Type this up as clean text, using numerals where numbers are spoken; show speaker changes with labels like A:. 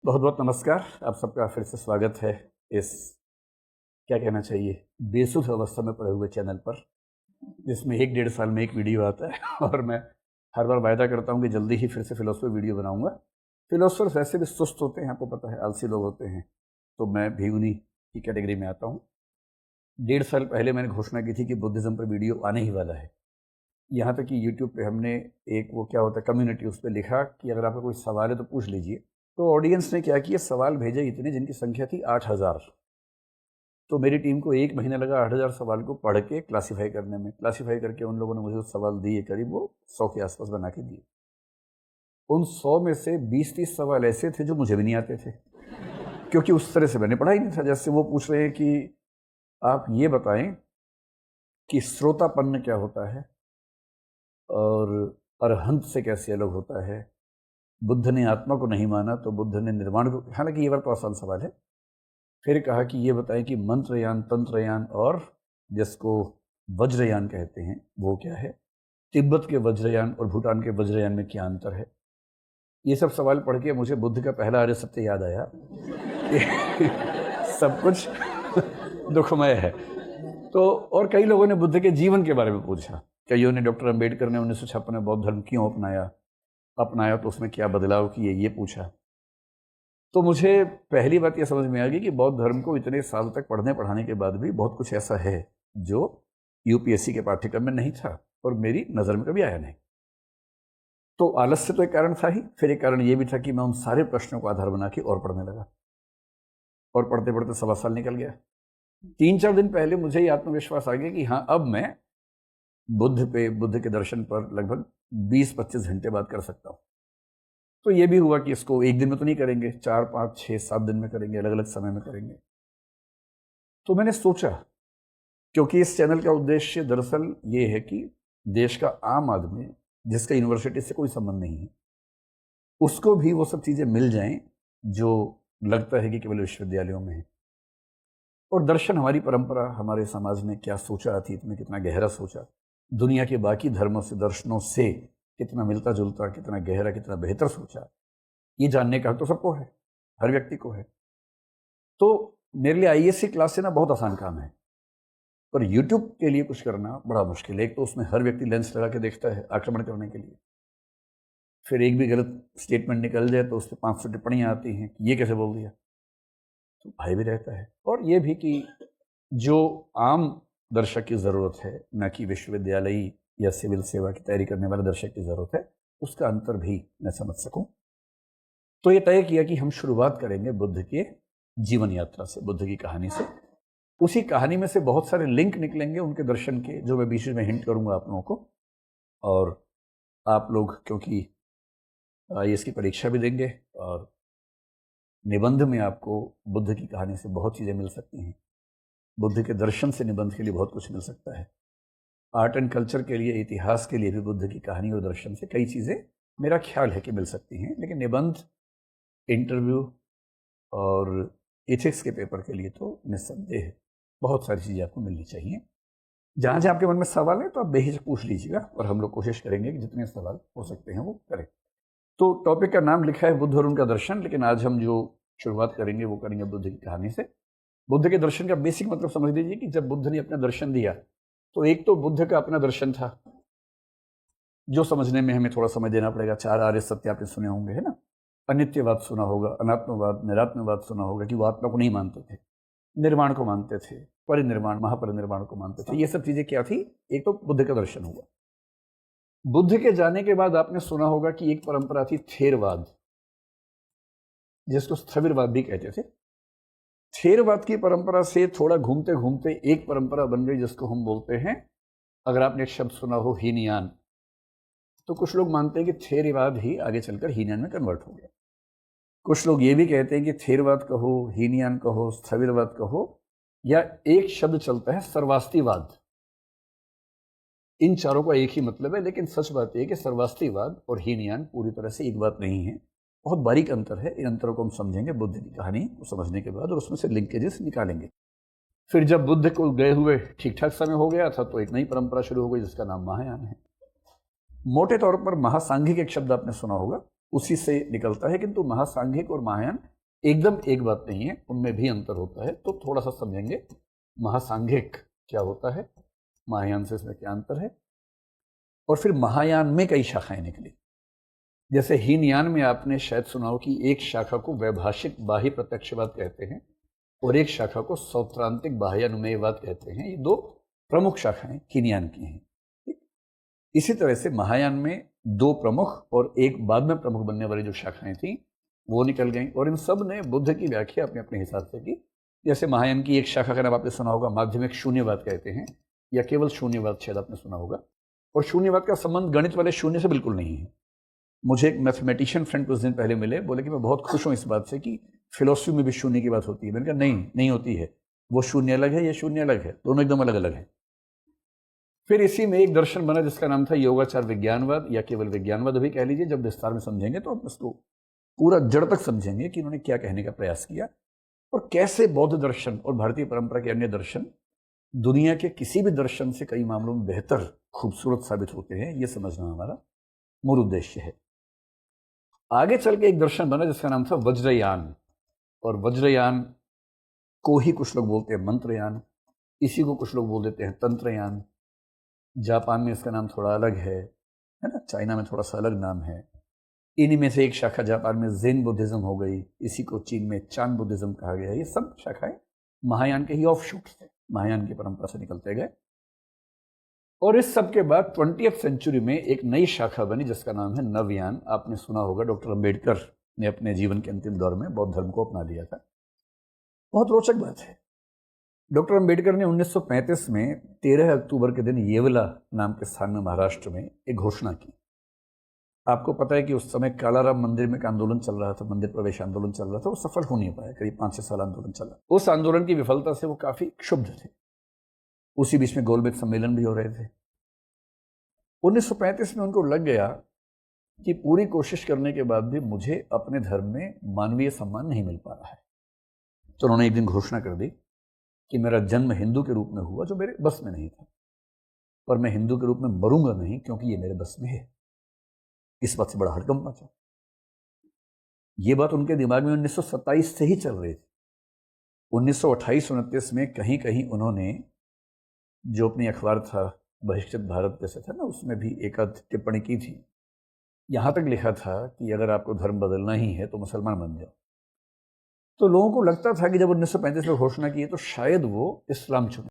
A: बहुत बहुत नमस्कार। आप सबका फिर से स्वागत है इस क्या कहना चाहिए बेसुध अवस्था में पड़े हुए चैनल पर, जिसमें 1-1.5 साल में एक वीडियो आता है और मैं हर बार वायदा करता हूँ कि जल्दी ही फिर से फिलोसफर वीडियो बनाऊंगा। फिलोसफर्स वैसे भी सुस्त होते हैं, आपको पता है, आलसी लोग होते हैं, तो मैं भी उन्हीं की कैटेगरी में आता हूँ। 1.5 साल पहले मैंने घोषणा की थी कि बुद्धिज़्म पर वीडियो आने ही वाला है। यहाँ तक कि यूट्यूब पे हमने एक वो क्या होता है कम्युनिटी, उस पर लिखा कि अगर आपका कोई सवाल है तो पूछ लीजिए। तो ऑडियंस ने क्या किया, सवाल भेजे इतने जिनकी संख्या थी 8,000। तो मेरी टीम को 1 महीना लगा 8,000 सवाल को पढ़ के क्लासीफाई करने में। क्लासीफाई करके उन लोगों ने मुझे सवाल दिए, करीब वो 100 के आसपास बना के दिए। उन 100 में से 20-30 सवाल ऐसे थे जो मुझे भी नहीं आते थे, क्योंकि उस तरह से मैंने पढ़ा ही नहीं था। जैसे वो पूछ रहे हैं कि आप ये बताएं कि श्रोतापन्न क्या होता है और अरहंत से कैसे अलग होता है। बुद्ध ने आत्मा को नहीं माना तो बुद्ध ने निर्वाण को, हालांकि ये बार तो आसान सवाल है। फिर कहा कि ये बताएं कि मंत्रयान, तंत्रयान और जिसको वज्रयान कहते हैं वो क्या है। तिब्बत के वज्रयान और भूटान के वज्रयान में क्या अंतर है। ये सब सवाल पढ़ के मुझे बुद्ध का पहला आर्य सत्य याद आया कि सब कुछ दुखमय है। तो और कई लोगों ने बुद्ध के जीवन के बारे में पूछा। कईयों ने डॉक्टर अंबेडकर ने 1956 में बौद्ध धर्म क्यों अपनाया तो उसमें क्या बदलाव किए, ये पूछा। तो मुझे पहली बात यह समझ में आ गई कि बौद्ध धर्म को इतने साल तक पढ़ने पढ़ाने के बाद भी बहुत कुछ ऐसा है जो यूपीएससी के पाठ्यक्रम में नहीं था और मेरी नज़र में कभी आया नहीं। तो आलस्य तो एक कारण था ही, फिर एक कारण ये भी था कि मैं उन सारे प्रश्नों को आधार बना के और पढ़ने लगा, और पढ़ते पढ़ते 1.25 साल निकल गया। 3-4 दिन पहले मुझे ये आत्मविश्वास आ गया कि हाँ, अब मैं बुद्ध के दर्शन पर लगभग 20-25 घंटे बात कर सकता हूँ। तो ये भी हुआ कि इसको एक दिन में तो नहीं करेंगे, 4-5-6-7 दिन में करेंगे, अलग अलग समय में करेंगे। तो मैंने सोचा, क्योंकि इस चैनल का उद्देश्य दरअसल ये है कि देश का आम आदमी जिसका यूनिवर्सिटी से कोई संबंध नहीं है, उसको भी वो सब चीज़ें मिल जाएं जो लगता है कि केवल विश्वविद्यालयों में है। और दर्शन, हमारी परंपरा, हमारे समाज ने क्या सोचा, अतीत में कितना गहरा सोचा, दुनिया के बाकी धर्मों से, दर्शनों से कितना मिलता जुलता, कितना गहरा, कितना बेहतर सोचा, ये जानने का तो सबको है, हर व्यक्ति को है। तो मेरे लिए आईएएस क्लास से ना बहुत आसान काम है, पर यूट्यूब के लिए कुछ करना बड़ा मुश्किल है। एक तो उसमें हर व्यक्ति लेंस लगा के देखता है आक्रमण करने के लिए, फिर एक भी गलत स्टेटमेंट निकल जाए तो उस पर 500 टिप्पणियाँ आती हैं कि ये कैसे बोल दिया, तो भय भी रहता है। और ये भी कि जो आम दर्शक की ज़रूरत है, न कि विश्वविद्यालयी या सिविल सेवा की तैयारी करने वाले दर्शक की ज़रूरत है, उसका अंतर भी मैं समझ सकूं। तो ये तय किया कि हम शुरुआत करेंगे बुद्ध के जीवन यात्रा से, बुद्ध की कहानी से। उसी कहानी में से बहुत सारे लिंक निकलेंगे उनके दर्शन के, जो मैं बीच में हिंट करूंगा आप लोगों को। और आप लोग क्योंकि आईएएस की परीक्षा भी देंगे और निबंध में आपको बुद्ध की कहानी से बहुत चीज़ें मिल सकती हैं, बुद्ध के दर्शन से निबंध के लिए बहुत कुछ मिल सकता है, आर्ट एंड कल्चर के लिए, इतिहास के लिए भी बुद्ध की कहानी और दर्शन से कई चीज़ें मेरा ख्याल है कि मिल सकती हैं। लेकिन निबंध, इंटरव्यू और एथिक्स के पेपर के लिए तो निस्संदेह बहुत सारी चीज़ें आपको मिलनी चाहिए। जहाँ जहाँ आपके मन में सवाल है तो आप बेहिचक पूछ लीजिएगा, और हम लोग कोशिश करेंगे कि जितने सवाल हो सकते हैं वो करें। तो टॉपिक का नाम लिखा है बुद्ध और उनका दर्शन, लेकिन आज हम जो शुरुआत करेंगे वो करेंगे बुद्ध की कहानी से। बुद्ध के दर्शन का बेसिक मतलब समझ लीजिए कि जब बुद्ध ने अपना दर्शन दिया तो एक तो बुद्ध का अपना दर्शन था, जो समझने में हमें थोड़ा समय देना पड़ेगा। 4 आर्य सत्य आपने सुने होंगे, है ना। अनित्यवाद सुना होगा, अनात्मवाद, निरात्मवाद सुना होगा कि वो आत्मा को नहीं मानते थे, निर्वाण को मानते थे, परिनिर्वाण, महापरिनिर्वाण को मानते थे। ये सब चीज़ें क्या थी, एक तो बुद्ध का दर्शन हुआ। बुद्ध के जाने के बाद आपने सुना होगा कि एक परंपरा थी थेरवाद, जिसको स्थविरवाद भी कहते थे। थेरवाद की परंपरा से थोड़ा घूमते घूमते एक परंपरा बन गई जिसको हम बोलते हैं, अगर आपने एक शब्द सुना हो, हीनयान। तो कुछ लोग मानते हैं कि थेरवाद ही आगे चलकर हीनयान में कन्वर्ट हो गया। कुछ लोग ये भी कहते हैं कि थेरवाद कहो, हीनयान कहो, स्थविरवाद कहो, या एक शब्द चलता है सर्वास्तिवाद। इन चारों का एक ही मतलब है, लेकिन सच बात यह कि सर्वास्तिवाद और हीनयान पूरी तरह से एक बात नहीं है, बहुत बारीक अंतर है। इन अंतरों को हम समझेंगे बुद्ध की कहानी को समझने के बाद, और उसमें से लिंकेजेस निकालेंगे। फिर जब बुद्ध को गए हुए ठीक ठाक समय हो गया था तो एक नई परंपरा शुरू हो गई जिसका नाम महायान है। मोटे तौर पर महासांघिक एक शब्द आपने सुना होगा, उसी से निकलता है, किंतु महासांघिक और महायान एकदम एक बात नहीं है, उनमें भी अंतर होता है। तो थोड़ा सा समझेंगे महासांघिक क्या होता है, महायान से इसमें क्या अंतर है, और फिर महायान में कई शाखाएं निकली। जैसे हीनयान में आपने शायद सुना हो कि एक शाखा को वैभाषिक बाह्य प्रत्यक्षवाद कहते हैं और एक शाखा को सौत्रांतिक बाह्यानुमेयवाद कहते हैं। ये दो प्रमुख शाखाएं हीनयान की हैं। इसी तरह से महायान में दो प्रमुख और एक बाद में प्रमुख बनने वाली जो शाखाएं थी वो निकल गई, और इन सब ने बुद्ध की व्याख्या अपने अपने हिसाब से की। जैसे महायान की एक शाखा का नाम आपने सुना होगा माध्यमिक शून्यवाद कहते हैं, या केवल शून्यवाद शायद आपने सुना होगा। और शून्यवाद का संबंध गणित वाले शून्य से बिल्कुल नहीं है। मुझे एक मैथमेटिशियन फ्रेंड कुछ दिन पहले मिले, बोले कि मैं बहुत खुश हूँ इस बात से कि फिलोसफी में भी शून्य की बात होती है। मैंने कहा नहीं होती है, वो शून्य अलग है, ये शून्य अलग है, दोनों एकदम अलग अलग है। फिर इसी में एक दर्शन बना जिसका नाम था योगाचार विज्ञानवाद, या केवल विज्ञानवाद भी कह लीजिए। जब विस्तार में समझेंगे तो आप इसको पूरा जड़ तक समझेंगे कि उन्होंने क्या कहने का प्रयास किया और कैसे बौद्ध दर्शन और भारतीय परंपरा के अन्य दर्शन दुनिया के किसी भी दर्शन से कई मामलों में बेहतर, खूबसूरत साबित होते हैं। ये समझना हमारा मूल उद्देश्य है। आगे चल के एक दर्शन बना जिसका नाम था वज्रयान, और वज्रयान को ही कुछ लोग बोलते हैं मंत्रयान, इसी को कुछ लोग बोल देते हैं तंत्रयान। जापान में इसका नाम थोड़ा अलग है ना, चाइना में थोड़ा सा अलग नाम है। इन्हीं में से एक शाखा जापान में ज़ेन बुद्धिज्म हो गई, इसी को चीन में चान बुद्धिज्म कहा गया। ये सब शाखाएं महायान के ही ऑफशूट्स थे, महायान की परंपरा से निकलते गए। और इस सब के बाद 20वीं सेंचुरी में एक नई शाखा बनी जिसका नाम है नवयान। आपने सुना होगा डॉक्टर अंबेडकर ने अपने जीवन के अंतिम दौर में बौद्ध धर्म को अपना लिया था। बहुत रोचक बात है, डॉक्टर अंबेडकर ने 1935 में 13 अक्टूबर के दिन येवला नाम के स्थान में महाराष्ट्र में एक घोषणा की। आपको पता है कि उस समय कालाराम मंदिर में एक आंदोलन चल रहा था, मंदिर प्रवेश आंदोलन चल रहा था, वो सफल हो नहीं पाया। करीब 5-6 साल आंदोलन चला। उस आंदोलन की विफलता से वो काफी क्षुब्ध थे। उसी बीच में गोलमेज सम्मेलन भी हो रहे थे। 1935 में उनको लग गया कि पूरी कोशिश करने के बाद भी मुझे अपने धर्म में मानवीय सम्मान नहीं मिल पा रहा है। तो उन्होंने एक दिन घोषणा कर दी कि मेरा जन्म हिंदू के रूप में हुआ, जो मेरे बस में नहीं था, पर मैं हिंदू के रूप में मरूंगा नहीं क्योंकि ये मेरे बस में है। इस बात से बड़ा हड़कंप मचा। ये बात उनके दिमाग में 1927 से ही चल रही थी। 1928-29 में कहीं कहीं उन्होंने जो अपनी अखबार था बहिष्कृत भारत जैसे था ना, उसमें भी एक आध टिप्पणी की थी। यहां तक लिखा था कि अगर आपको धर्म बदलना ही है तो मुसलमान बन जाओ। तो लोगों को लगता था कि जब 1935 में घोषणा की तो शायद वो इस्लाम चुने।